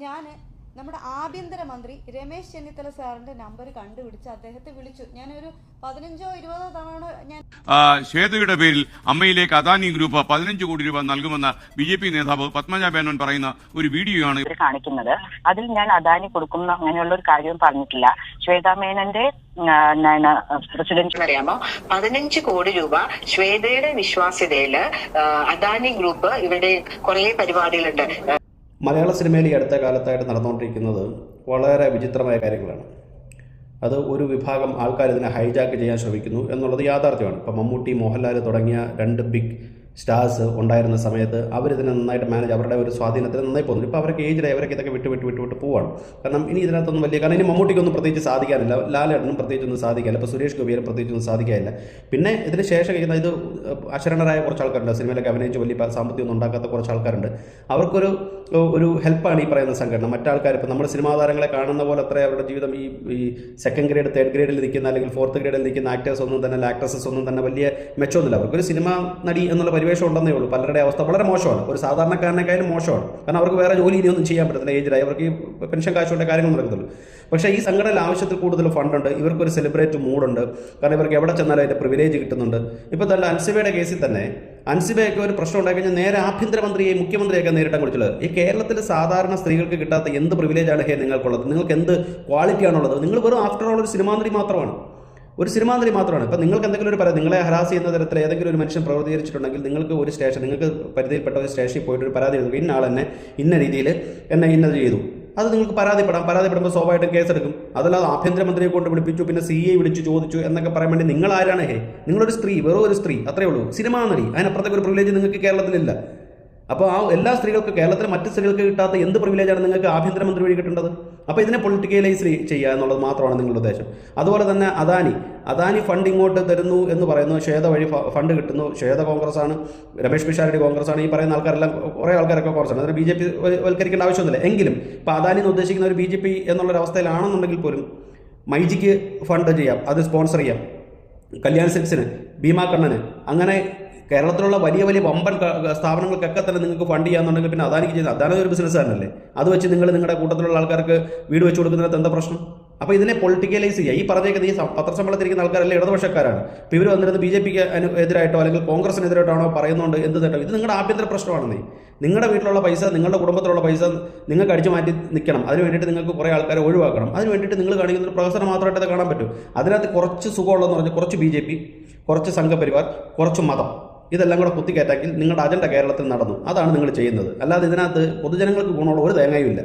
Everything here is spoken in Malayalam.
ഞാൻ നമ്മുടെ ആഭ്യന്തരമന്ത്രി രമേശ് ചെന്നിത്തല സാറിന്റെ നമ്പർ കണ്ടുപിടിച്ച് അദ്ദേഹത്തെ വിളിച്ചു. ഞാനൊരു 15-20 തവണ ശ്വേതയുടെ പേരിൽ അമ്മയിലേക്ക് അദാനി ഗ്രൂപ്പ് 15 കോടി രൂപ നൽകുമെന്ന് BJP നേതാവ് പത്മജ മേനോൻ പറയുന്ന ഒരു വീഡിയോയാണ് കാണിക്കുന്നത്. അതിൽ ഞാൻ അദാനി കൊടുക്കുന്ന അങ്ങനെയുള്ള ഒരു കാര്യവും പറഞ്ഞിട്ടില്ല. ശ്വേതാ മേനന്റെ പ്രസിഡന്റ് അറിയാമോ, 15 കോടി രൂപ ശ്വേതയുടെ വിശ്വാസ്യതയില് അദാനി ഗ്രൂപ്പ് ഇവിടെ കുറെ പരിപാടികളുണ്ട്. മലയാള സിനിമയിൽ ഈ അടുത്ത കാലത്തായിട്ട് നടന്നുകൊണ്ടിരിക്കുന്നത് വളരെ വിചിത്രമായ കാര്യങ്ങളാണ്. അത് ഒരു വിഭാഗം ആൾക്കാർ ഇതിനെ ഹൈജാക്ക് ചെയ്യാൻ ശ്രമിക്കുന്നു എന്നുള്ളത് യാഥാർത്ഥ്യമാണ്. ഇപ്പം മമ്മൂട്ടി, മോഹൻലാൽ തുടങ്ങിയ 2 ബിഗ് സ്റ്റാർസ് ഉണ്ടായിരുന്ന സമയത്ത് അവരിതിനെ നന്നായിട്ട് മാനേജ്, അവരുടെ ഒരു സ്വാധീനത്തിന് നന്നായി പോകുന്നു. ഇപ്പോൾ അവർക്ക് ഏജിലായി, അവർക്ക് ഇതൊക്കെ വിട്ട് പോവാണ്. കാരണം ഇനി ഇതിനകത്തൊന്നും വലിയ, കാരണം ഇനി മമ്മൂട്ടിക്കൊന്നും പ്രത്യേകിച്ച് സാധിക്കാനില്ല, ലാലേട്ടനും പ്രത്യേകിച്ചൊന്നും സാധിക്കില്ല, ഇപ്പോൾ സുരേഷ് ഗോപിയിലും പ്രത്യേകിച്ചൊന്നും സാധിക്കാനില്ല. പിന്നെ ഇതിന് ശേഷം കഴിയുന്ന ഇത് അശരണരായ കുറച്ച് ആൾക്കാരുണ്ട്, സിനിമയിലൊക്കെ അഭിനയിച്ച് വലിയ സാമ്പത്തികമൊന്നും ഉണ്ടാക്കാത്ത കുറച്ച് ആൾക്കാരുണ്ട്. അവർക്കൊരു ഹെൽപ്പാണ് ഈ പറയുന്ന സംഘടന. മറ്റാൾക്കാർ ഇപ്പോൾ നമ്മൾ സിനിമാ താരങ്ങളെ കാണുന്ന പോലെ അത്ര അവരുടെ ജീവിതം ഈ 2nd ഗ്രേഡ് 3rd ഗ്രേഡിൽ നിൽക്കുന്ന അല്ലെങ്കിൽ 4th ഗ്രേഡിൽ നിൽക്കുന്ന ആക്ടേഴ്സ് ഒന്നും തന്നെ, ആക്ട്രസസ് ഒന്നും തന്നെ വലിയ മെച്ചമൊന്നുമില്ല. അവർക്കൊരു സിനിമ നടി എന്നുള്ള പരിവേഷം ഉണ്ടെന്നേ ഉള്ളൂ. പലരുടെ അവസ്ഥ വളരെ മോശമാണ്, ഒരു സാധാരണക്കാരനേക്കാളും മോശമാണ്. കാരണം അവർക്ക് വേറെ ജോലി ഇനിയൊന്നും ചെയ്യാൻ പറ്റത്തില്ല, ഏജിലായി, അവർക്ക് ഈ പെൻഷൻ കാശുകൊണ്ട് കാര്യങ്ങൾ നടക്കത്തുള്ളൂ. പക്ഷേ ഈ സംഘടനയിൽ ആവശ്യത്തിൽ കൂടുതൽ ഫണ്ടുണ്ട്, ഇവർക്കൊരു സെലിബ്രേറ്റ് മൂഡുണ്ട്. കാരണം ഇവർക്ക് എവിടെ ചെന്നാലും അതിൻ്റെ പ്രിവിലേജ് കിട്ടുന്നുണ്ട്. ഇപ്പോൾ തന്നെ അൻസിബയുടെ കേസിൽ തന്നെ അൻസിബയൊക്കെ ഒരു പ്രശ്നം ഉണ്ടായി കഴിഞ്ഞാൽ നേരെ ആഭ്യന്തരമന്ത്രിയെയും മുഖ്യമന്ത്രിയൊക്കെ നേരിട്ടാൻ കുറിച്ചുള്ളത്. ഈ കേരളത്തിൽ സാധാരണ സ്ത്രീകൾക്ക് കിട്ടാത്ത എന്ത് പ്രിവിലേജാണ് നിങ്ങൾക്കുള്ളത്? നിങ്ങൾക്ക് എന്ത് ക്വാളിറ്റിയാണുള്ളത്? നിങ്ങൾ വെറും ആഫ്റ്റർ ഓൾ ഒരു സിനിമാന്ത്രി മാത്രമാണ്, ഒരു സിനിമാന്ത്രി മാത്രമാണ്. ഇപ്പം നിങ്ങൾക്ക് എന്തെങ്കിലും ഒരു പരാതി, നിങ്ങളെ ഹരാസ് ചെയ്യുന്ന തരത്തിൽ ഏതെങ്കിലും ഒരു മനുഷ്യൻ പ്രവർത്തിച്ചിട്ടുണ്ടെങ്കിൽ നിങ്ങൾക്ക് ഒരു സ്റ്റേഷൻ, നിങ്ങൾക്ക് പരിധിയിൽപ്പെട്ട ഒരു സ്റ്റേഷനിൽ പോയിട്ട് ഒരു പരാതി എഴുതും, ഇന്ന ആൾ എന്നെ ഇന്ന രീതിയിൽ എന്നെ ഇന്നത് ചെയ്തു, അത് നിങ്ങൾക്ക് പരാതിപ്പെടുമ്പോൾ സ്വാഭാവികമായിട്ടും കേസെടുക്കും. അതല്ലാതെ ആഭ്യന്തരമന്ത്രിയെ കൊണ്ട് വിളിപ്പിച്ചു, പിന്നെ CA വിളിച്ചു ചോദിച്ചു എന്നൊക്കെ പറയാൻ വേണ്ടി നിങ്ങൾ ആരാണ്? നിങ്ങളൊരു സ്ത്രീ, വെറും ഒരു സ്ത്രീ, അത്രേ ഉള്ളൂ, സിനിമാ നടി. അതിനപ്പുറത്തേക്ക് ഒരു പ്രിവിലേജ് നിങ്ങൾക്ക് കേരളത്തിലില്ല. അപ്പോൾ ആ എല്ലാ സ്ത്രീകൾക്ക്, കേരളത്തിലെ മറ്റ് സ്ത്രീകൾക്ക് കിട്ടാത്ത എന്ത് പ്രിവിലേജാണ് നിങ്ങൾക്ക് ആഭ്യന്തരമന്ത്രി വഴി കിട്ടേണ്ടത്? അപ്പോൾ ഇതിനെ പൊളിറ്റിക്കലൈസ് ചെയ്യുക എന്നുള്ളത് മാത്രമാണ് നിങ്ങളുടെ ഉദ്ദേശം. അതുപോലെ തന്നെ അദാനി ഫണ്ട് ഇങ്ങോട്ട് തരുന്നു എന്ന് പറയുന്നു, ശ്വേത വഴി ഫണ്ട് കിട്ടുന്നു. ശ്വേത കോൺഗ്രസ്സാണ്, രമേഷ് പിഷാരടി കോൺഗ്രസ്സാണ്, ഈ പറയുന്ന ആൾക്കാരെല്ലാം കുറേ ആൾക്കാരൊക്കെ കോൺഗ്രസ്സാണ്. അതിന് BJP വൽക്കരിക്കേണ്ട ആവശ്യമൊന്നുമില്ല. എങ്കിലും ഇപ്പോൾ അദാനി എന്ന് ഉദ്ദേശിക്കുന്ന ഒരു BJP എന്നുള്ളൊരവസ്ഥയിലാണെന്നുണ്ടെങ്കിൽ പോലും മൈജിക്ക് ഫണ്ട് ചെയ്യാം, അത് സ്പോൺസർ ചെയ്യാം, കല്യാൺ സിൽക്സിന്, ഭീമാ കണ്ണന്, അങ്ങനെ കേരളത്തിലുള്ള വലിയ വലിയ വമ്പൻ സ്ഥാപനങ്ങൾക്കൊക്കെ തന്നെ നിങ്ങൾക്ക് ഫണ്ട് ചെയ്യാന്നുണ്ടെങ്കിൽ പിന്നെ അദാനിക്ക് ചെയ്യുന്നത്, അദാനി ഒരു ബിസിനസ്സുകാരനല്ലേ, അത് വെച്ച് നിങ്ങൾ നിങ്ങളുടെ കൂട്ടത്തിലുള്ള ആൾക്കാർക്ക് വീട് വെച്ച് കൊടുക്കുന്നതിനകത്ത് എന്താ പ്രശ്നം? അപ്പോൾ ഇതിനെ പൊളിറ്റിക്കലൈസ് ചെയ്യുക. ഈ പറഞ്ഞേക്കുന്ന ഈ പത്രസമ്മേളനത്തിരിക്കുന്ന ആൾക്കാരെല്ലാം ഇടതുപക്ഷക്കാരാണ്. ഇപ്പോൾ ഇവർ വന്നിരുന്നത് BJPക്ക് എതിരായിട്ടോ അല്ലെങ്കിൽ കോൺഗ്രസിനെതിരായിട്ടാണോ പറയുന്നുണ്ട്? എന്ത് നേട്ടം? ഇത് നിങ്ങളുടെ ആഭ്യന്തര പ്രശ്നമാണെന്നേ. നിങ്ങളുടെ വീട്ടിലുള്ള പൈസ, നിങ്ങളുടെ കുടുംബത്തിലുള്ള പൈസ നിങ്ങൾക്ക് അടിച്ചു മാറ്റി നിൽക്കണം. അതിന് വേണ്ടിയിട്ട് നിങ്ങൾക്ക് കുറേ ആൾക്കാരെ ഒഴിവാക്കണം. അതിന് വേണ്ടിയിട്ട് നിങ്ങൾ കാണിക്കുന്ന ഒരു പ്രഹസനം മാത്രമായിട്ട് അത് കാണാൻ പറ്റും. അതിനകത്ത് കുറച്ച് സുഖമുള്ളതെന്ന് പറഞ്ഞാൽ കുറച്ച് BJP, കുറച്ച് സംഘപരിവാർ, കുറച്ച് മതം, ഇതെല്ലാം കൂടെ കുത്തിക്കയറ്റാക്കി നിങ്ങളുടെ അജണ്ട കേരളത്തിൽ നടന്നു. അതാണ് നിങ്ങൾ ചെയ്യുന്നത്. അല്ലാതെ ഇതിനകത്ത് പൊതുജനങ്ങൾക്ക് ഗുണമുള്ള ഒരു തേങ്ങയും ഇല്ല.